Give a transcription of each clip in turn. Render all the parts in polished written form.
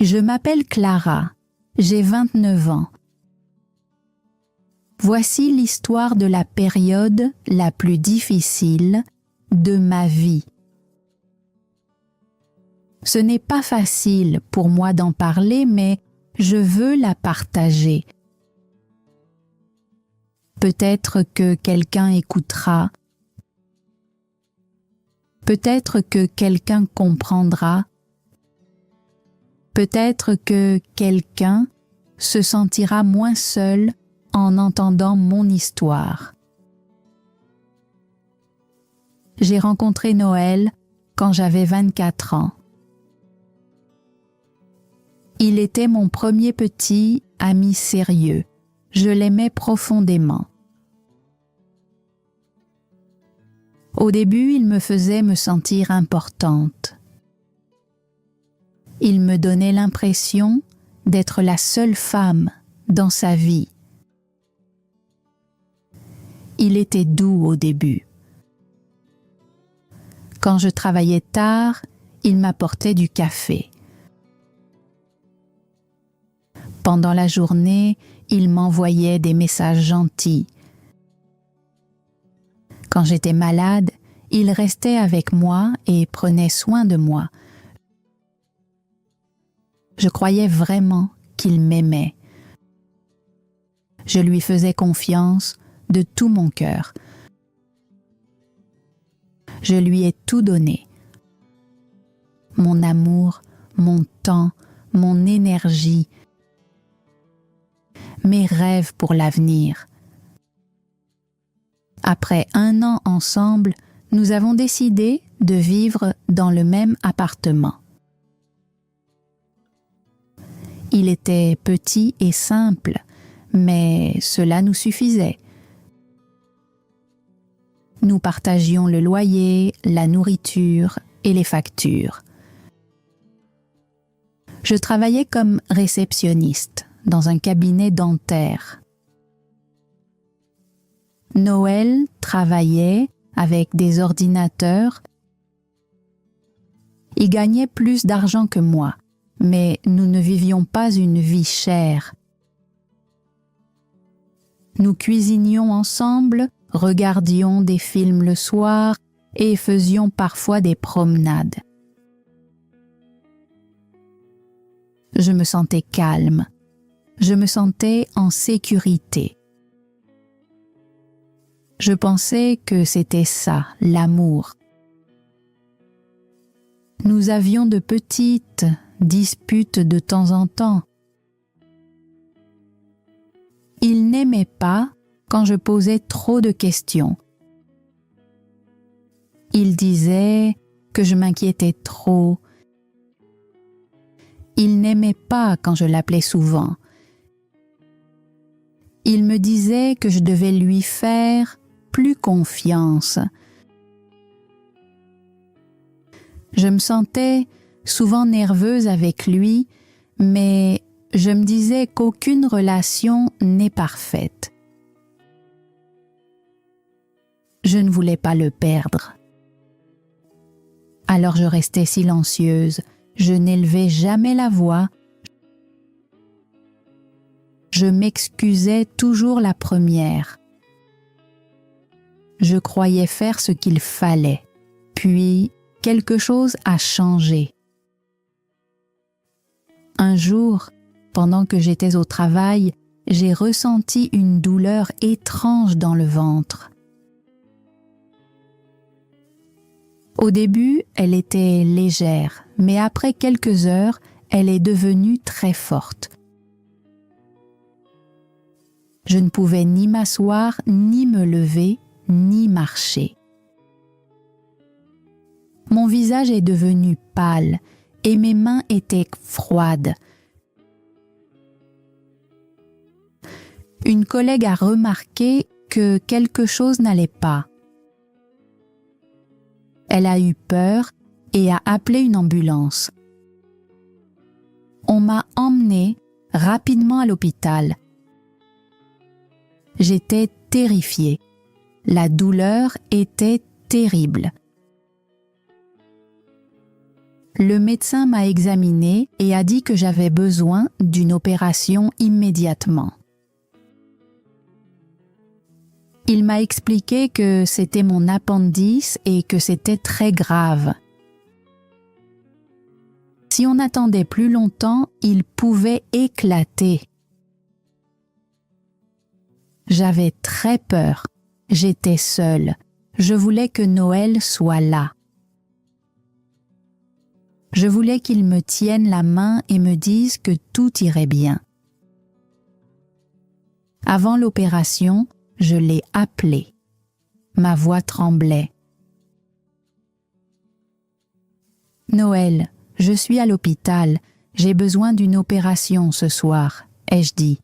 Je m'appelle Clara, j'ai 29 ans. Voici l'histoire de la période la plus difficile de ma vie. Ce n'est pas facile pour moi d'en parler, mais je veux la partager. Peut-être que quelqu'un écoutera. Peut-être que quelqu'un comprendra. Peut-être que quelqu'un se sentira moins seul en entendant mon histoire. J'ai rencontré Noël quand j'avais 24 ans. Il était mon premier petit ami sérieux. Je l'aimais profondément. Au début, il me faisait me sentir importante. Il me donnait l'impression d'être la seule femme dans sa vie. Il était doux au début. Quand je travaillais tard, il m'apportait du café. Pendant la journée, il m'envoyait des messages gentils. Quand j'étais malade, il restait avec moi et prenait soin de moi. Je croyais vraiment qu'il m'aimait. Je lui faisais confiance de tout mon cœur. Je lui ai tout donné. Mon amour, mon temps, mon énergie, mes rêves pour l'avenir. Après 1 an ensemble, nous avons décidé de vivre dans le même appartement. Il était petit et simple, mais cela nous suffisait. Nous partagions le loyer, la nourriture et les factures. Je travaillais comme réceptionniste dans un cabinet dentaire. Noël travaillait avec des ordinateurs. Il gagnait plus d'argent que moi, mais nous ne vivions pas une vie chère. Nous cuisinions ensemble, regardions des films le soir et faisions parfois des promenades. Je me sentais calme, je me sentais en sécurité. Je pensais que c'était ça, l'amour. Nous avions de petites disputes de temps en temps. Il n'aimait pas quand je posais trop de questions. Il disait que je m'inquiétais trop. Il n'aimait pas quand je l'appelais souvent. Il me disait que je devais lui faire plus confiance. Je me sentais souvent nerveuse avec lui, mais je me disais qu'aucune relation n'est parfaite. Je ne voulais pas le perdre. Alors je restais silencieuse, je n'élevais jamais la voix. Je m'excusais toujours la première. Je croyais faire ce qu'il fallait, puis quelque chose a changé. Un jour, pendant que j'étais au travail, j'ai ressenti une douleur étrange dans le ventre. Au début, elle était légère, mais après quelques heures, elle est devenue très forte. Je ne pouvais ni m'asseoir, ni me lever, ni marcher. Mon visage est devenu pâle et mes mains étaient froides. Une collègue a remarqué que quelque chose n'allait pas. Elle a eu peur et a appelé une ambulance. On m'a emmenée rapidement à l'hôpital. J'étais terrifiée. La douleur était terrible. Le médecin m'a examinée et a dit que j'avais besoin d'une opération immédiatement. Il m'a expliqué que c'était mon appendice et que c'était très grave. Si on attendait plus longtemps, il pouvait éclater. J'avais très peur. J'étais seule. Je voulais que Noël soit là. Je voulais qu'il me tienne la main et me dise que tout irait bien. Avant l'opération, je l'ai appelé. Ma voix tremblait. « Noël, je suis à l'hôpital. J'ai besoin d'une opération ce soir, » ai-je dit.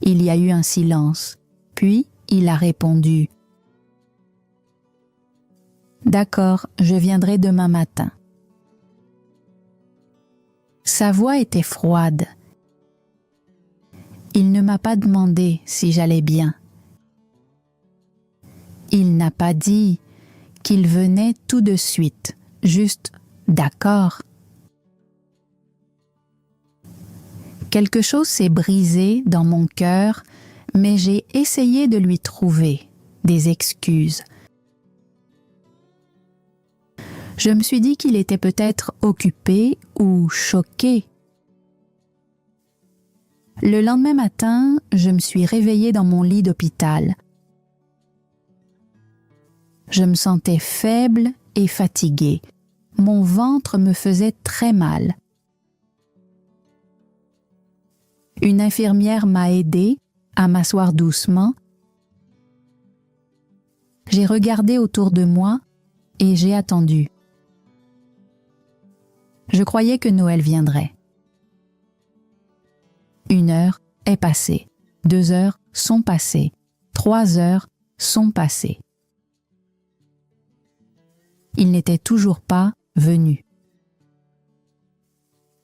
Il y a eu un silence, puis il a répondu « D'accord, je viendrai demain matin. » Sa voix était froide. Il ne m'a pas demandé si j'allais bien. Il n'a pas dit qu'il venait tout de suite, juste « d'accord ». Quelque chose s'est brisé dans mon cœur, mais j'ai essayé de lui trouver des excuses. Je me suis dit qu'il était peut-être occupé ou choqué. Le lendemain matin, je me suis réveillée dans mon lit d'hôpital. Je me sentais faible et fatiguée. Mon ventre me faisait très mal. Une infirmière m'a aidée à m'asseoir doucement. J'ai regardé autour de moi et j'ai attendu. Je croyais que Noël viendrait. 1 heure est passée, 2 heures sont passées, 3 heures sont passées. Il n'était toujours pas venu.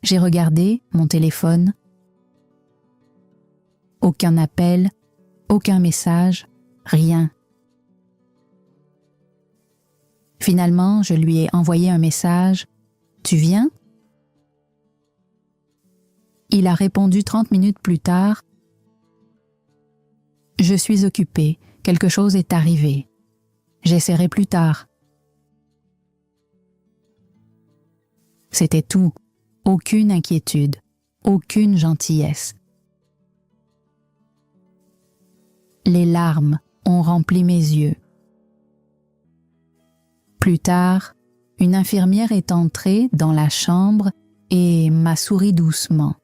J'ai regardé mon téléphone. Aucun appel, aucun message, rien. Finalement, je lui ai envoyé un message. « Tu viens ?» Il a répondu 30 minutes plus tard. « Je suis occupé, quelque chose est arrivé. J'essaierai plus tard. » C'était tout, aucune inquiétude, aucune gentillesse. Les larmes ont rempli mes yeux. Plus tard, une infirmière est entrée dans la chambre et m'a souri doucement.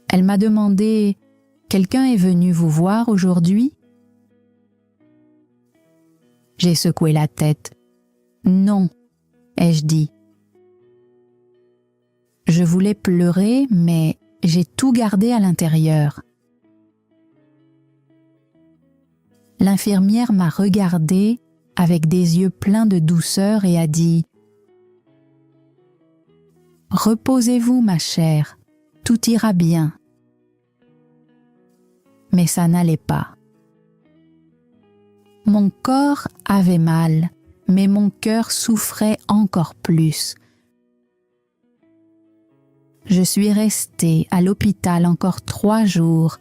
Elle m'a demandé « Quelqu'un est venu vous voir aujourd'hui ?» J'ai secoué la tête. « Non », ai-je dit. Je voulais pleurer, mais j'ai tout gardé à l'intérieur. L'infirmière m'a regardée avec des yeux pleins de douceur et a dit « Reposez-vous, ma chère, tout ira bien. » Mais ça n'allait pas. Mon corps avait mal, mais mon cœur souffrait encore plus. Je suis restée à l'hôpital encore 3 jours.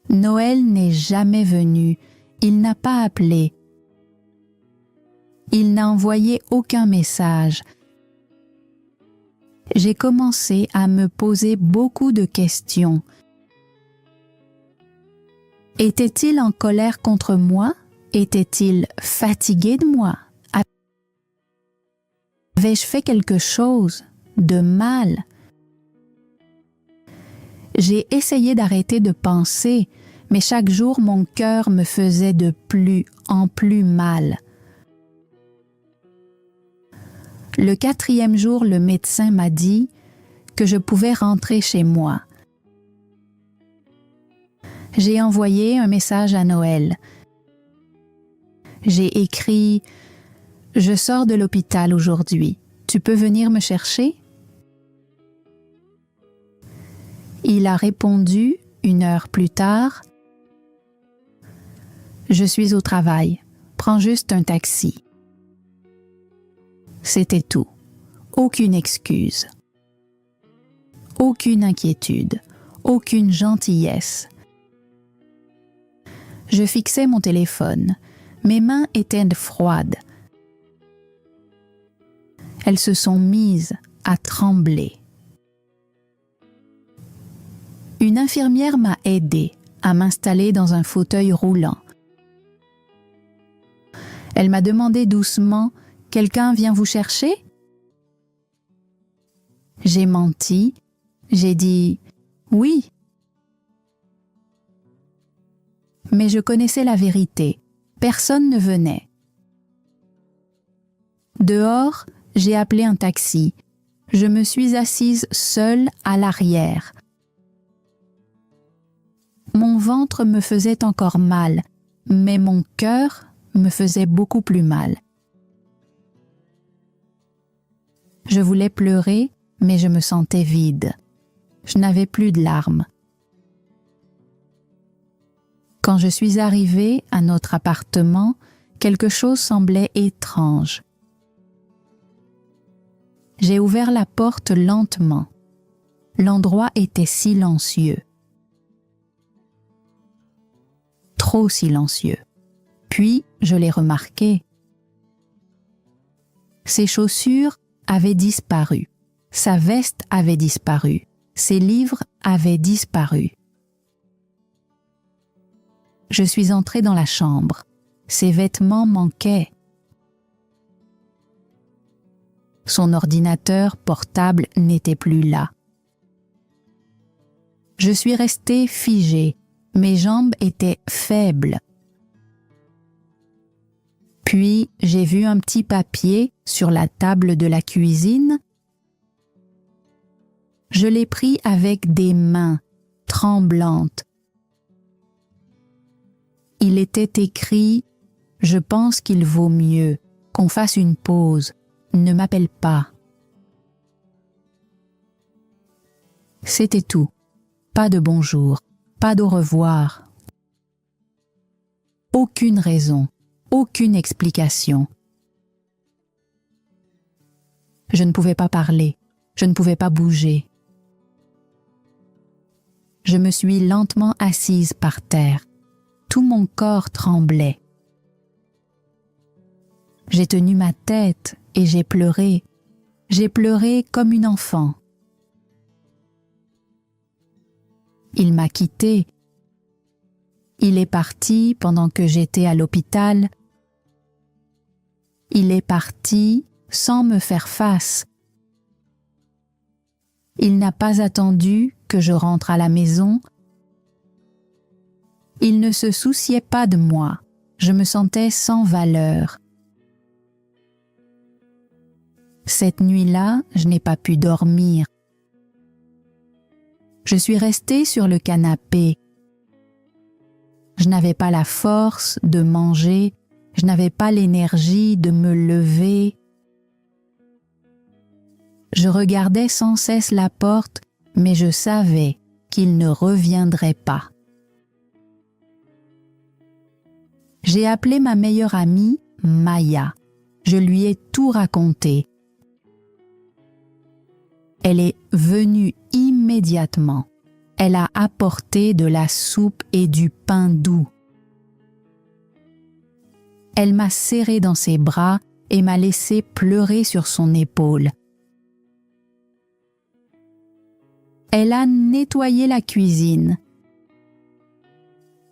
Noël n'est jamais venu, il n'a pas appelé. Il n'a envoyé aucun message. J'ai commencé à me poser beaucoup de questions. Était-il en colère contre moi? Était-il fatigué de moi? Avais-je fait quelque chose de mal? J'ai essayé d'arrêter de penser, mais chaque jour mon cœur me faisait de plus en plus mal. Le 4e jour, le médecin m'a dit que je pouvais rentrer chez moi. J'ai envoyé un message à Noël. J'ai écrit « Je sors de l'hôpital aujourd'hui. Tu peux venir me chercher ?» Il a répondu 1 heure plus tard « Je suis au travail. Prends juste un taxi. C'était tout. Aucune excuse. Aucune inquiétude. Aucune gentillesse. Je fixais mon téléphone. Mes mains étaient froides. Elles se sont mises à trembler. Une infirmière m'a aidée à m'installer dans un fauteuil roulant. Elle m'a demandé doucement « Quelqu'un vient vous chercher ?» J'ai menti, j'ai dit « Oui ». Mais je connaissais la vérité, personne ne venait. Dehors, j'ai appelé un taxi. Je me suis assise seule à l'arrière. Mon ventre me faisait encore mal, mais mon cœur me faisait beaucoup plus mal. Je voulais pleurer, mais je me sentais vide. Je n'avais plus de larmes. Quand je suis arrivée à notre appartement, quelque chose semblait étrange. J'ai ouvert la porte lentement. L'endroit était silencieux. Trop silencieux. Puis, je l'ai remarqué. Ses chaussures avaient disparu. Sa veste avait disparu. Ses livres avaient disparu. Je suis entrée dans la chambre. Ses vêtements manquaient. Son ordinateur portable n'était plus là. Je suis restée figée. Mes jambes étaient faibles. Puis, j'ai vu un petit papier sur la table de la cuisine. Je l'ai pris avec des mains tremblantes. Il était écrit « Je pense qu'il vaut mieux qu'on fasse une pause. Ne m'appelle pas. » C'était tout. Pas de bonjour, pas d'au revoir. Aucune raison, aucune explication. Je ne pouvais pas parler, je ne pouvais pas bouger. Je me suis lentement assise par terre. Tout mon corps tremblait. J'ai tenu ma tête et j'ai pleuré. J'ai pleuré comme une enfant. Il m'a quittée. Il est parti pendant que j'étais à l'hôpital. Il est parti sans me faire face. Il n'a pas attendu que je rentre à la maison. Il ne se souciait pas de moi. Je me sentais sans valeur. Cette nuit-là, je n'ai pas pu dormir. Je suis restée sur le canapé. Je n'avais pas la force de manger, je n'avais pas l'énergie de me lever. Je regardais sans cesse la porte, mais je savais qu'il ne reviendrait pas. J'ai appelé ma meilleure amie, Maya. Je lui ai tout raconté. Elle est venue immédiatement. Elle a apporté de la soupe et du pain doux. Elle m'a serré dans ses bras et m'a laissé pleurer sur son épaule. Elle a nettoyé la cuisine.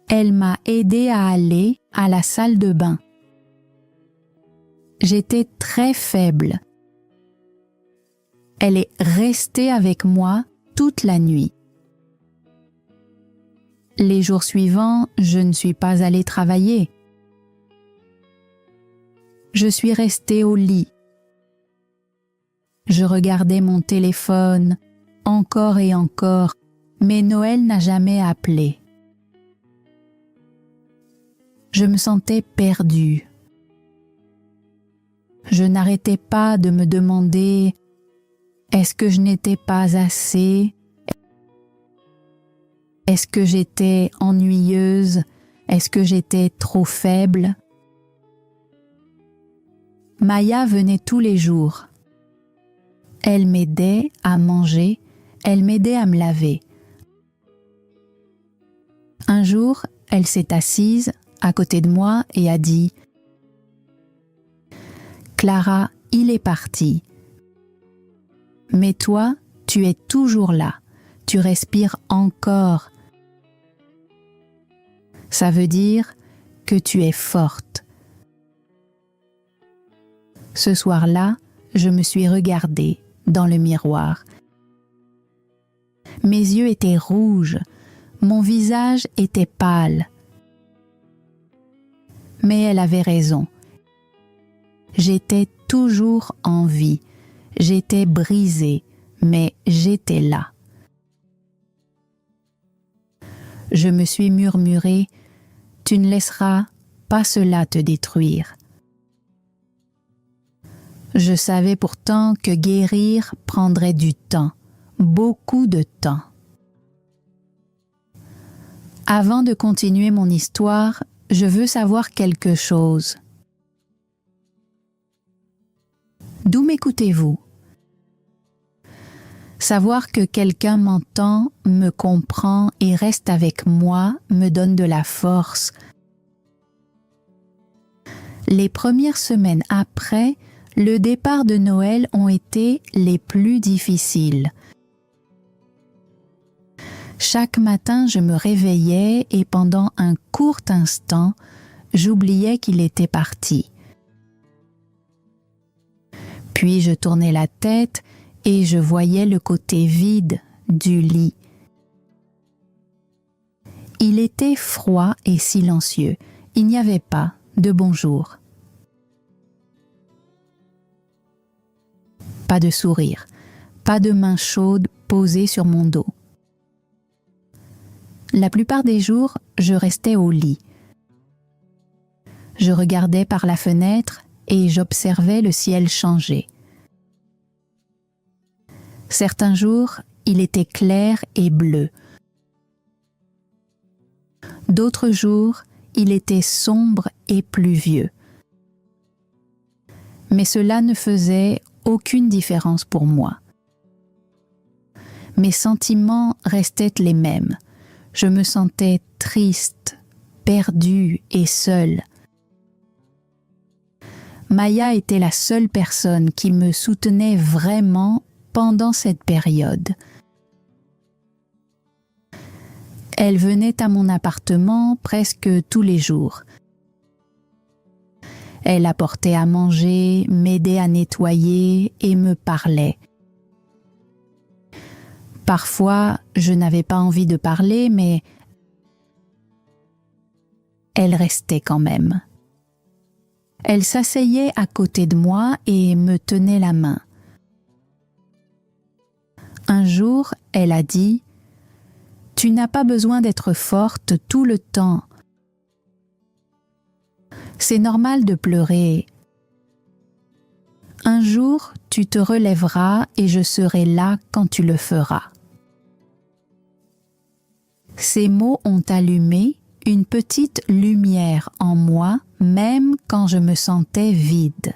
Elle m'a aidé à aller à la salle de bain. J'étais très faible. Elle est restée avec moi toute la nuit. Les jours suivants, je ne suis pas allée travailler. Je suis restée au lit. Je regardais mon téléphone encore et encore, mais Noël n'a jamais appelé. Je me sentais perdue. Je n'arrêtais pas de me demander « Est-ce que je n'étais pas assez ? Est-ce que j'étais ennuyeuse ? Est-ce que j'étais trop faible ? Maya venait tous les jours. Elle m'aidait à manger, elle m'aidait à me laver. Un jour, elle s'est assise à côté de moi et a dit « Clara, il est parti. Mais toi, tu es toujours là, tu respires encore. Ça veut dire que tu es forte. » Ce soir-là, je me suis regardée dans le miroir. Mes yeux étaient rouges, mon visage était pâle. Mais elle avait raison. J'étais toujours en vie, j'étais brisée, mais j'étais là. Je me suis murmuré, « Tu ne laisseras pas cela te détruire. » Je savais pourtant que guérir prendrait du temps, beaucoup de temps. Avant de continuer mon histoire, je veux savoir quelque chose. D'où m'écoutez-vous? Savoir que quelqu'un m'entend, me comprend et reste avec moi me donne de la force. Les premières semaines après, le départ de Noël ont été les plus difficiles. Chaque matin, je me réveillais et pendant un court instant, j'oubliais qu'il était parti. Puis je tournais la tête et je voyais le côté vide du lit. Il était froid et silencieux. Il n'y avait pas de bonjour. Pas de sourire, pas de main chaude posée sur mon dos. La plupart des jours, je restais au lit. Je regardais par la fenêtre et j'observais le ciel changer. Certains jours, il était clair et bleu. D'autres jours, il était sombre et pluvieux. Mais cela ne faisait aucune différence pour moi. Mes sentiments restaient les mêmes. Je me sentais triste, perdue et seule. Maya était la seule personne qui me soutenait vraiment pendant cette période. Elle venait à mon appartement presque tous les jours. Elle apportait à manger, m'aidait à nettoyer et me parlait. Parfois, je n'avais pas envie de parler, mais elle restait quand même. Elle s'asseyait à côté de moi et me tenait la main. Un jour, elle a dit « Tu n'as pas besoin d'être forte tout le temps. C'est normal de pleurer. Un jour, tu te relèveras et je serai là quand tu le feras. » Ces mots ont allumé une petite lumière en moi, même quand je me sentais vide.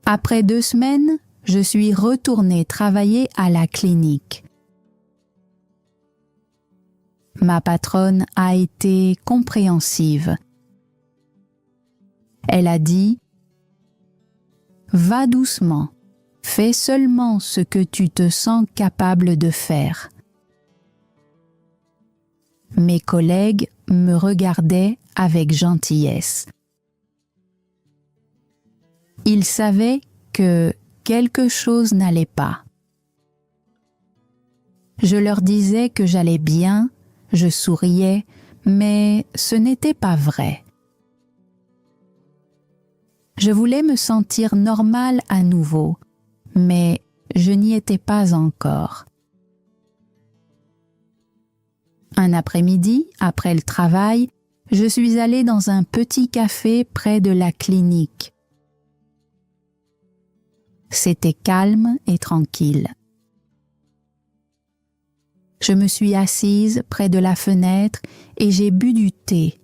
Après 2 semaines, je suis retournée travailler à la clinique. Ma patronne a été compréhensive. Elle a dit « Va doucement, fais seulement ce que tu te sens capable de faire. » Mes collègues me regardaient avec gentillesse. Ils savaient que quelque chose n'allait pas. Je leur disais que j'allais bien, je souriais, mais ce n'était pas vrai. Je voulais me sentir normale à nouveau, mais je n'y étais pas encore. Un après-midi, après le travail, je suis allée dans un petit café près de la clinique. C'était calme et tranquille. Je me suis assise près de la fenêtre et j'ai bu du thé.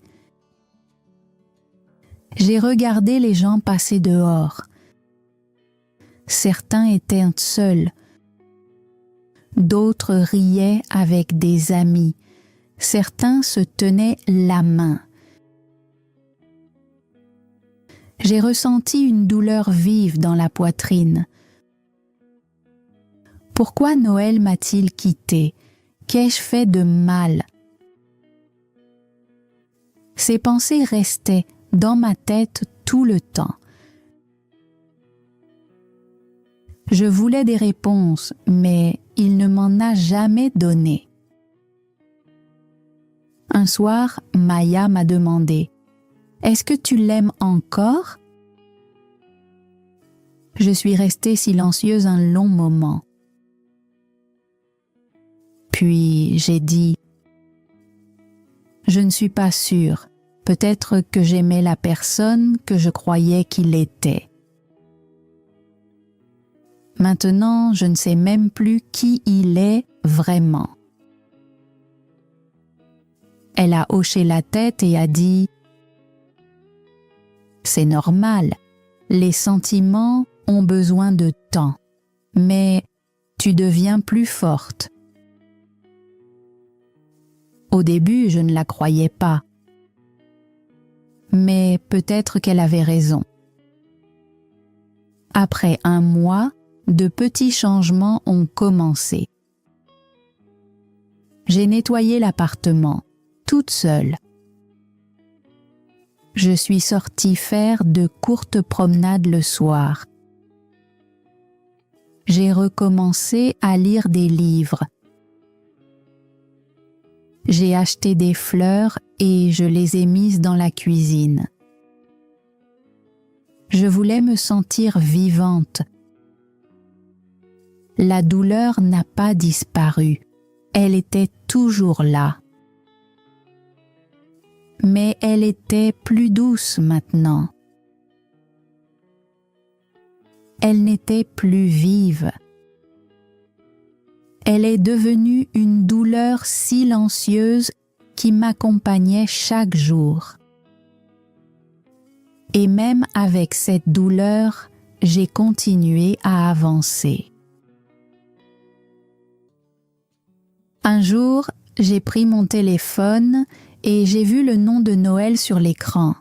J'ai regardé les gens passer dehors. Certains étaient seuls, d'autres riaient avec des amis, certains se tenaient la main. J'ai ressenti une douleur vive dans la poitrine. Pourquoi Noël m'a-t-il quitté? Qu'ai-je fait de mal? Ces pensées restaient dans ma tête tout le temps. Je voulais des réponses, mais il ne m'en a jamais donné. Un soir, Maya m'a demandé « Est-ce que tu l'aimes encore ?» Je suis restée silencieuse un long moment. Puis j'ai dit « Je ne suis pas sûre. Peut-être que j'aimais la personne que je croyais qu'il était. Maintenant, je ne sais même plus qui il est vraiment. » Elle a hoché la tête et a dit « C'est normal, les sentiments ont besoin de temps, mais tu deviens plus forte. » Au début, je ne la croyais pas, mais peut-être qu'elle avait raison. Après un mois, de petits changements ont commencé. J'ai nettoyé l'appartement, toute seule. Je suis sortie faire de courtes promenades le soir. J'ai recommencé à lire des livres. J'ai acheté des fleurs et je les ai mises dans la cuisine. Je voulais me sentir vivante. La douleur n'a pas disparu. Elle était toujours là. Mais elle était plus douce maintenant. Elle n'était plus vive. Elle est devenue une douleur silencieuse qui m'accompagnait chaque jour. Et même avec cette douleur, j'ai continué à avancer. Un jour, j'ai pris mon téléphone et j'ai vu le nom de Noël sur l'écran.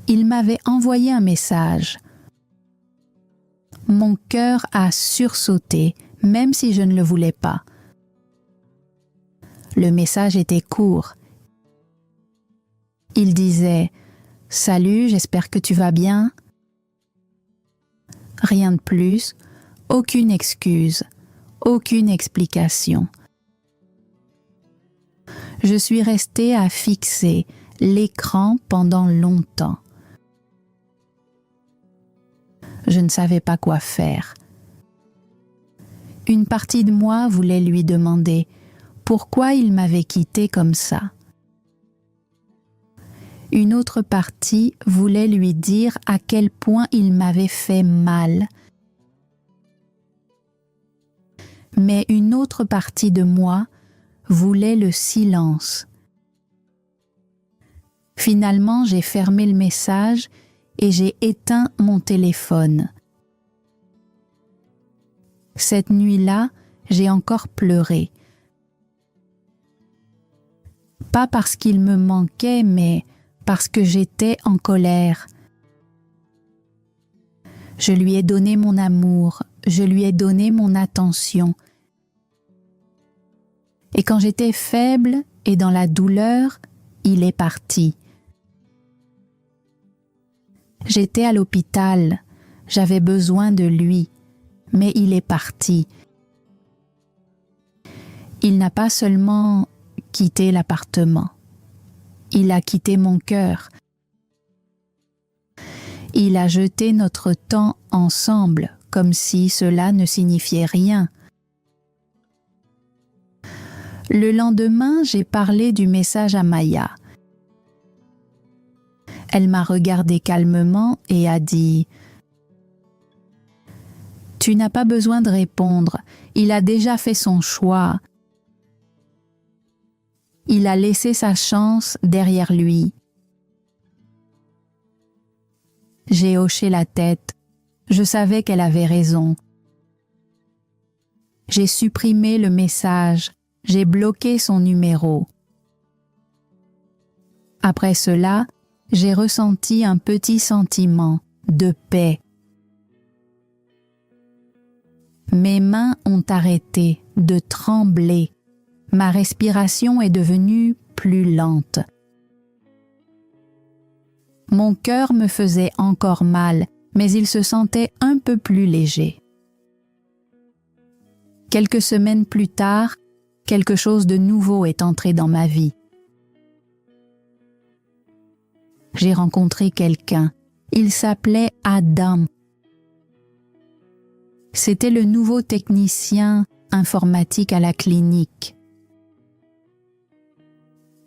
Il m'avait envoyé un message. Mon cœur a sursauté, même si je ne le voulais pas. Le message était court. Il disait « Salut, j'espère que tu vas bien. » Rien de plus, aucune excuse, aucune explication. Je suis restée à fixer l'écran pendant longtemps. Je ne savais pas quoi faire. Une partie de moi voulait lui demander pourquoi il m'avait quittée comme ça. Une autre partie voulait lui dire à quel point il m'avait fait mal. Mais une autre partie de moi voulait le silence. Finalement, j'ai fermé le message et j'ai éteint mon téléphone. Cette nuit-là, j'ai encore pleuré. Pas parce qu'il me manquait, mais parce que j'étais en colère. Je lui ai donné mon amour, je lui ai donné mon attention. Et quand j'étais faible et dans la douleur, il est parti. J'étais à l'hôpital, j'avais besoin de lui, mais il est parti. Il n'a pas seulement quitté l'appartement, il a quitté mon cœur. Il a jeté notre temps ensemble, comme si cela ne signifiait rien. Le lendemain, j'ai parlé du message à Maya. Elle m'a regardé calmement et a dit « Tu n'as pas besoin de répondre, il a déjà fait son choix. Il a laissé sa chance derrière lui. J'ai hoché la tête. Je savais qu'elle avait raison. J'ai supprimé le message. J'ai bloqué son numéro. Après cela, j'ai ressenti un petit sentiment de paix. Mes mains ont arrêté de trembler. Ma respiration est devenue plus lente. Mon cœur me faisait encore mal, mais il se sentait un peu plus léger. Quelques semaines plus tard, quelque chose de nouveau est entré dans ma vie. J'ai rencontré quelqu'un. Il s'appelait Adam. C'était le nouveau technicien informatique à la clinique.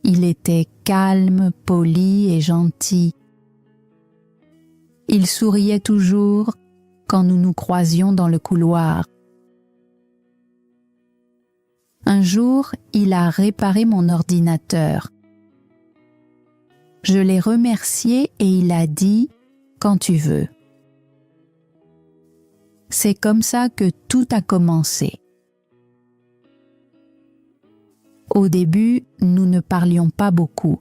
Il était calme, poli et gentil. Il souriait toujours quand nous nous croisions dans le couloir. Un jour, il a réparé mon ordinateur. Je l'ai remercié et il a dit « Quand tu veux ». C'est comme ça que tout a commencé. Au début, nous ne parlions pas beaucoup.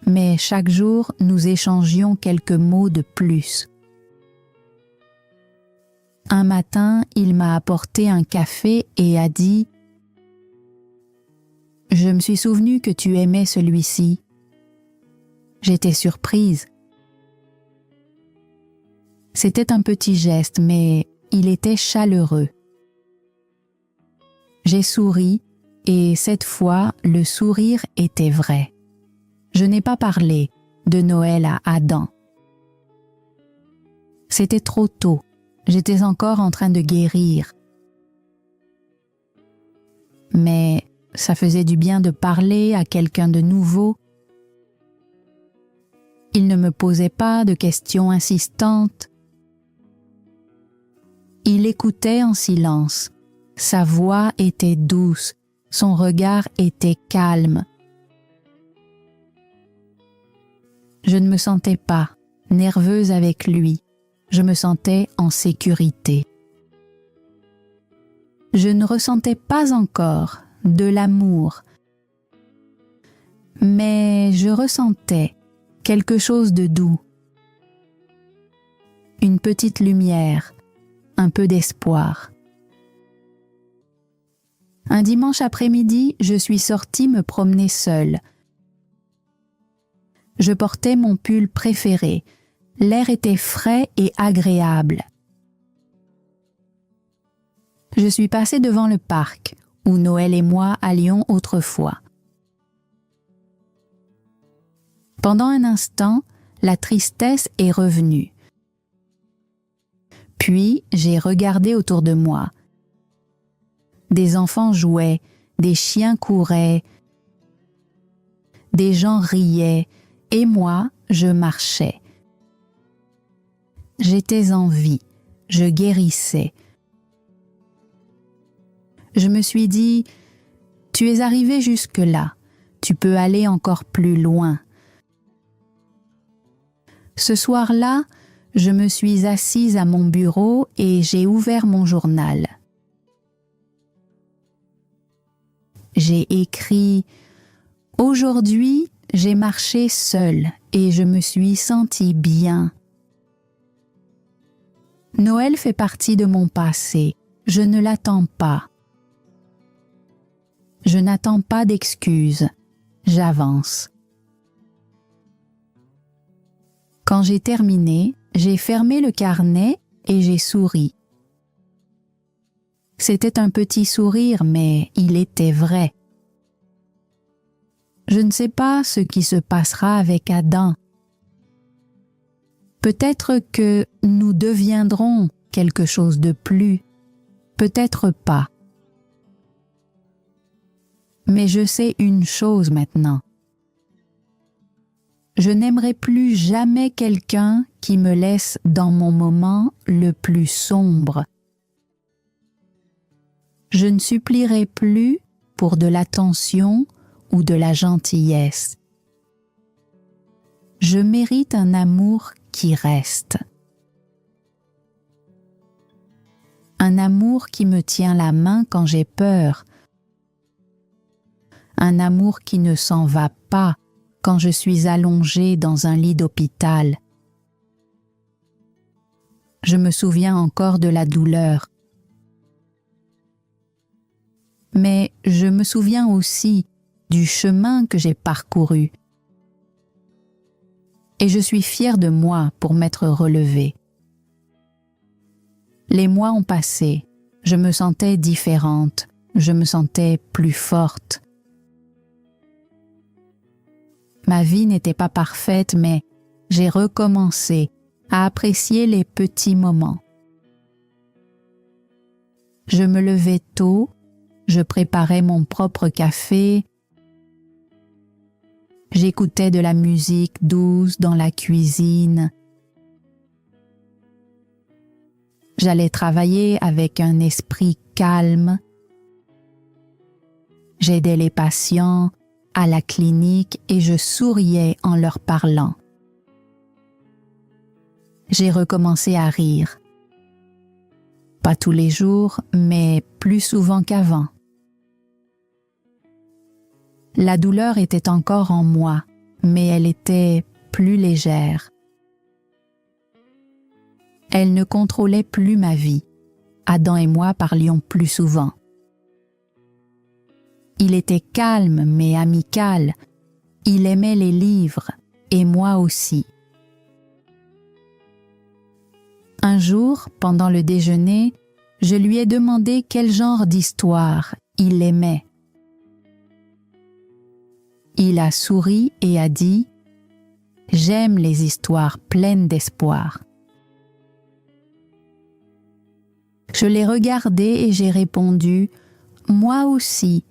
Mais chaque jour, nous échangions quelques mots de plus. Un matin, il m'a apporté un café et a dit « Je me suis souvenu que tu aimais celui-ci. » J'étais surprise. C'était un petit geste, mais il était chaleureux. J'ai souri et cette fois, le sourire était vrai. Je n'ai pas parlé de Noël à Adam. C'était trop tôt. J'étais encore en train de guérir. Mais ça faisait du bien de parler à quelqu'un de nouveau. Il ne me posait pas de questions insistantes. Il écoutait en silence. Sa voix était douce, son regard était calme. Je ne me sentais pas nerveuse avec lui. Je me sentais en sécurité. Je ne ressentais pas encore de l'amour, mais je ressentais quelque chose de doux, une petite lumière, un peu d'espoir. Un dimanche après-midi, je suis sortie me promener seule. Je portais mon pull préféré. L'air était frais et agréable. Je suis passée devant le parc, où Noël et moi allions autrefois. Pendant un instant, la tristesse est revenue. Puis, j'ai regardé autour de moi. Des enfants jouaient, des chiens couraient, des gens riaient, et moi, je marchais. J'étais en vie, je guérissais. Je me suis dit, tu es arrivé jusque-là, tu peux aller encore plus loin. Ce soir-là, je me suis assise à mon bureau et j'ai ouvert mon journal. J'ai écrit « Aujourd'hui, j'ai marché seule et je me suis sentie bien. » Noël fait partie de mon passé. Je ne l'attends pas. Je n'attends pas d'excuses. J'avance. Quand j'ai terminé, j'ai fermé le carnet et j'ai souri. C'était un petit sourire, mais il était vrai. Je ne sais pas ce qui se passera avec Adam. Peut-être que nous deviendrons quelque chose de plus, peut-être pas. Mais je sais une chose maintenant. Je n'aimerai plus jamais quelqu'un qui me laisse dans mon moment le plus sombre. Je ne supplierai plus pour de l'attention ou de la gentillesse. je mérite un amour qui reste. Un amour qui me tient la main quand j'ai peur. Un amour qui ne s'en va pas quand je suis allongée dans un lit d'hôpital. Je me souviens encore de la douleur. Mais je me souviens aussi du chemin que j'ai parcouru. Et je suis fière de moi pour m'être relevée. Les mois ont passé, je me sentais différente, je me sentais plus forte. Ma vie n'était pas parfaite, mais j'ai recommencé à apprécier les petits moments. Je me levais tôt, je préparais mon propre café, j'écoutais de la musique douce dans la cuisine. J'allais travailler avec un esprit calme. J'aidais les patients à la clinique et je souriais en leur parlant. J'ai recommencé à rire. Pas tous les jours, mais plus souvent qu'avant. La douleur était encore en moi, mais elle était plus légère. Elle ne contrôlait plus ma vie. Adam et moi parlions plus souvent. Il était calme mais amical. Il aimait les livres, et moi aussi. Un jour, pendant le déjeuner, je lui ai demandé quel genre d'histoire il aimait. Il a souri et a dit « J'aime les histoires pleines d'espoir ». Je l'ai regardé et j'ai répondu « Moi aussi ».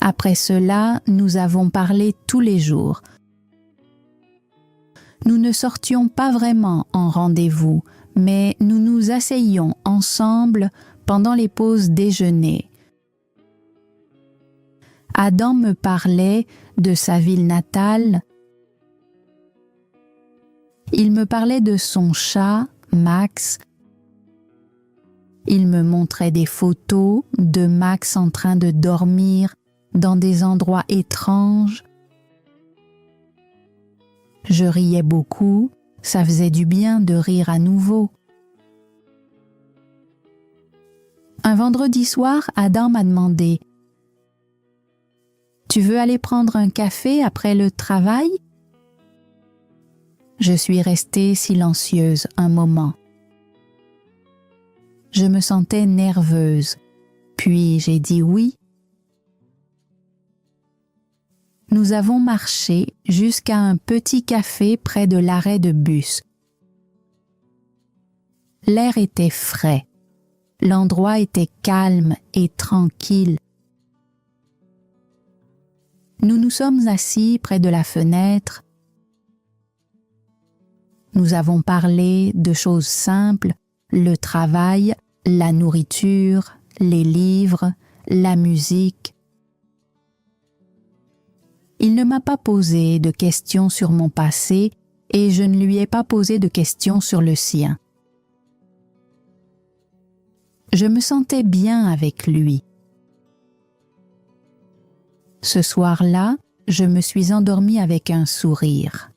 Après cela, nous avons parlé tous les jours. Nous ne sortions pas vraiment en rendez-vous, mais nous nous asseyions ensemble pendant les pauses déjeuner. Adam me parlait de sa ville natale. Il me parlait de son chat, Max. Il me montrait des photos de Max en train de dormir dans des endroits étranges. Je riais beaucoup, ça faisait du bien de rire à nouveau. Un vendredi soir, Adam m'a demandé « Tu veux aller prendre un café après le travail ?» Je suis restée silencieuse un moment. Je me sentais nerveuse, puis j'ai dit oui. Nous avons marché jusqu'à un petit café près de l'arrêt de bus. L'air était frais, l'endroit était calme et tranquille. Nous nous sommes assis près de la fenêtre. Nous avons parlé de choses simples, le travail, la nourriture, les livres, la musique. Il ne m'a pas posé de questions sur mon passé et je ne lui ai pas posé de questions sur le sien. Je me sentais bien avec lui. Ce soir-là, je me suis endormie avec un sourire.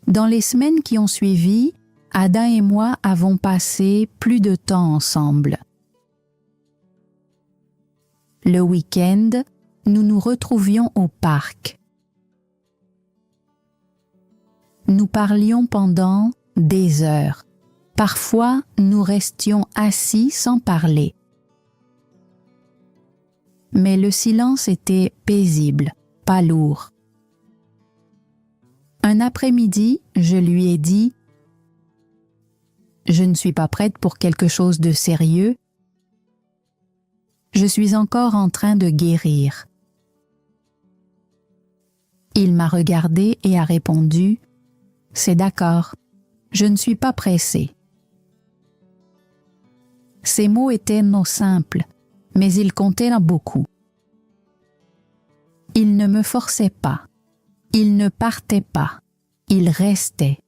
Dans les semaines qui ont suivi, Adam et moi avons passé plus de temps ensemble. Le week-end, nous nous retrouvions au parc. Nous parlions pendant des heures. Parfois, nous restions assis sans parler. Mais le silence était paisible, pas lourd. Un après-midi, je lui ai dit « Je ne suis pas prête pour quelque chose de sérieux. Je suis encore en train de guérir. » Il m'a regardé et a répondu « C'est d'accord, je ne suis pas pressée. » Ces mots étaient non simples, mais ils comptaient beaucoup. Il ne me forçait pas. Il ne partait pas. Il restait.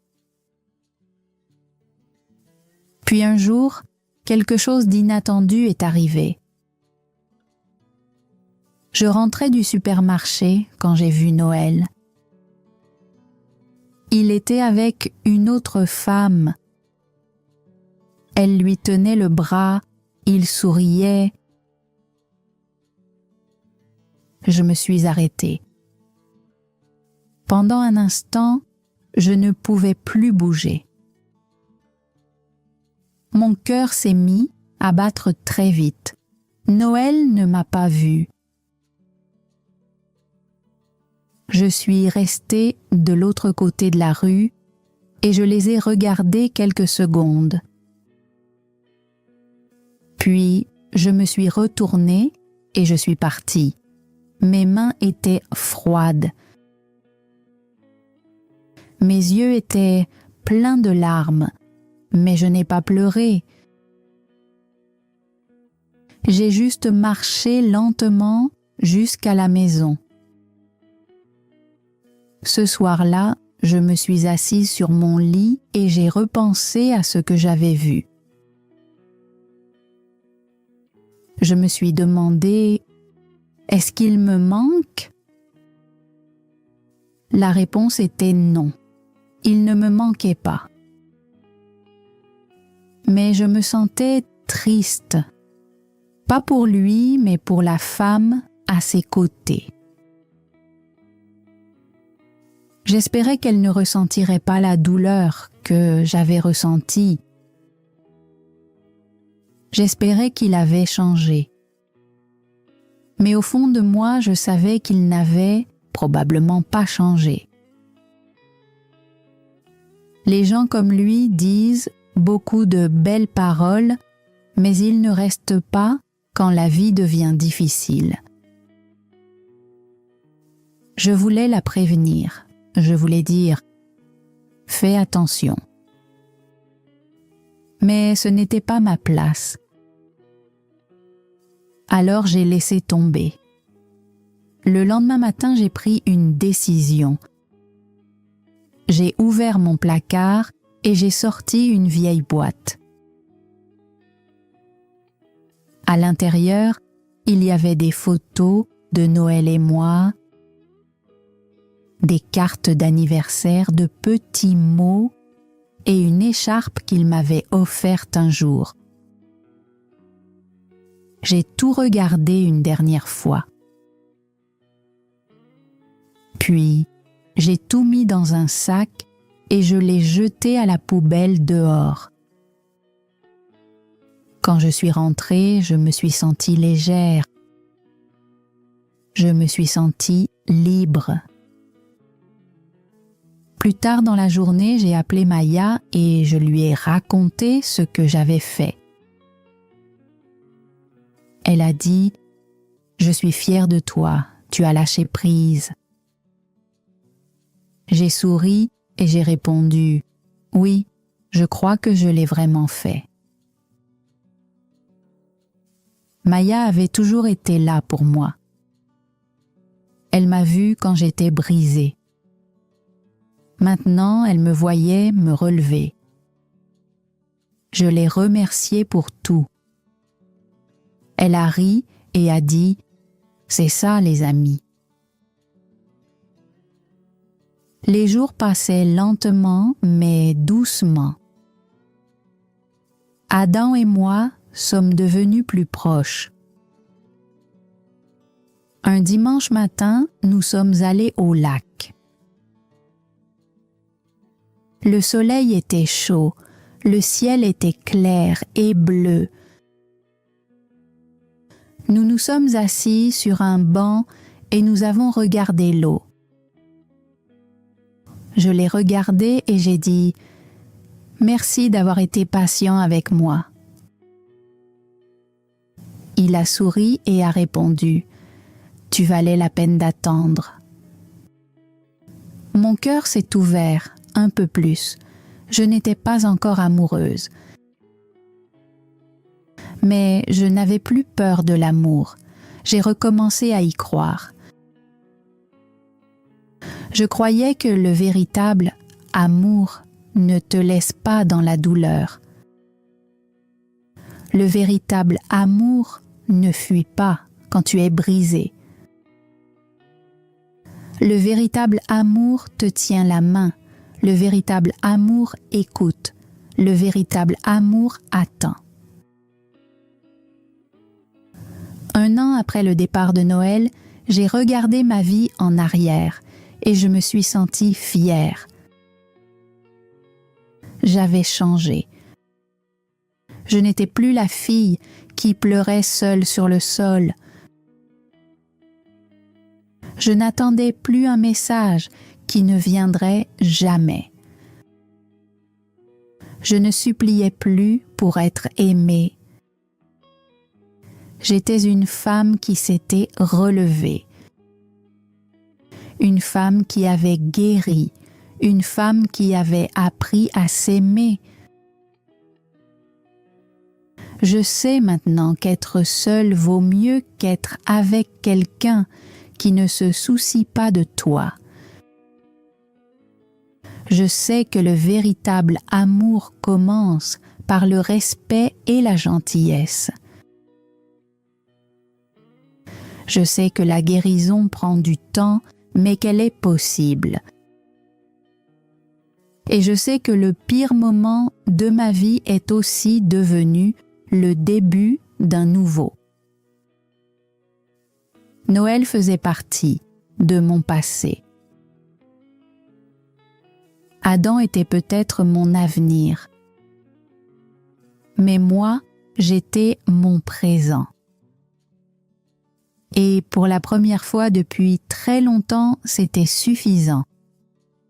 Puis un jour, quelque chose d'inattendu est arrivé. Je rentrais du supermarché quand j'ai vu Noël. Il était avec une autre femme. Elle lui tenait le bras, il souriait. Je me suis arrêtée. Pendant un instant, je ne pouvais plus bouger. Mon cœur s'est mis à battre très vite. Noël ne m'a pas vue. Je suis restée de l'autre côté de la rue et je les ai regardés quelques secondes. Puis, je me suis retournée et je suis partie. Mes mains étaient froides. Mes yeux étaient pleins de larmes, mais je n'ai pas pleuré. J'ai juste marché lentement jusqu'à la maison. Ce soir-là, je me suis assise sur mon lit et j'ai repensé à ce que j'avais vu. Je me suis demandé, est-ce qu'il me manque? La réponse était non. Il ne me manquait pas. Mais je me sentais triste. Pas pour lui, mais pour la femme à ses côtés. J'espérais qu'elle ne ressentirait pas la douleur que j'avais ressentie. J'espérais qu'il avait changé. Mais au fond de moi, je savais qu'il n'avait probablement pas changé. Les gens comme lui disent beaucoup de belles paroles, mais ils ne restent pas quand la vie devient difficile. Je voulais la prévenir. Je voulais dire « Fais attention ». Mais ce n'était pas ma place. Alors j'ai laissé tomber. Le lendemain matin, j'ai pris une décision. J'ai ouvert mon placard et j'ai sorti une vieille boîte. À l'intérieur, il y avait des photos de Noël et moi, des cartes d'anniversaire, de petits mots et une écharpe qu'il m'avait offerte un jour. J'ai tout regardé une dernière fois. Puis, j'ai tout mis dans un sac et je l'ai jeté à la poubelle dehors. Quand je suis rentrée, je me suis sentie légère. Je me suis sentie libre. Plus tard dans la journée, j'ai appelé Maya et je lui ai raconté ce que j'avais fait. Elle a dit « Je suis fière de toi, tu as lâché prise. » J'ai souri et j'ai répondu « Oui, je crois que je l'ai vraiment fait. » Maya avait toujours été là pour moi. Elle m'a vue quand j'étais brisée. Maintenant, elle me voyait me relever. Je l'ai remerciée pour tout. Elle a ri et a dit « C'est ça les amis ». Les jours passaient lentement mais doucement. Adam et moi sommes devenus plus proches. Un dimanche matin, nous sommes allés au lac. Le soleil était chaud, le ciel était clair et bleu. Nous nous sommes assis sur un banc et nous avons regardé l'eau. Je l'ai regardé et j'ai dit « Merci d'avoir été patient avec moi ». Il a souri et a répondu « Tu valais la peine d'attendre ». Mon cœur s'est ouvert un peu plus. Je n'étais pas encore amoureuse. Mais je n'avais plus peur de l'amour. J'ai recommencé à y croire. Je croyais que le véritable amour ne te laisse pas dans la douleur. Le véritable amour ne fuit pas quand tu es brisé. Le véritable amour te tient la main. Le véritable amour écoute. Le véritable amour attend. Un an après le départ de Noël, j'ai regardé ma vie en arrière et je me suis sentie fière. J'avais changé. Je n'étais plus la fille qui pleurait seule sur le sol. Je n'attendais plus un message qui ne viendrait jamais. Je ne suppliais plus pour être aimée. J'étais une femme qui s'était relevée. Une femme qui avait guéri. Une femme qui avait appris à s'aimer. Je sais maintenant qu'être seule vaut mieux qu'être avec quelqu'un qui ne se soucie pas de toi. Je sais que le véritable amour commence par le respect et la gentillesse. Je sais que la guérison prend du temps, mais qu'elle est possible. Et je sais que le pire moment de ma vie est aussi devenu le début d'un nouveau. Noël faisait partie de mon passé. Adam était peut-être mon avenir. Mais moi, j'étais mon présent. Et pour la première fois depuis très longtemps, c'était suffisant.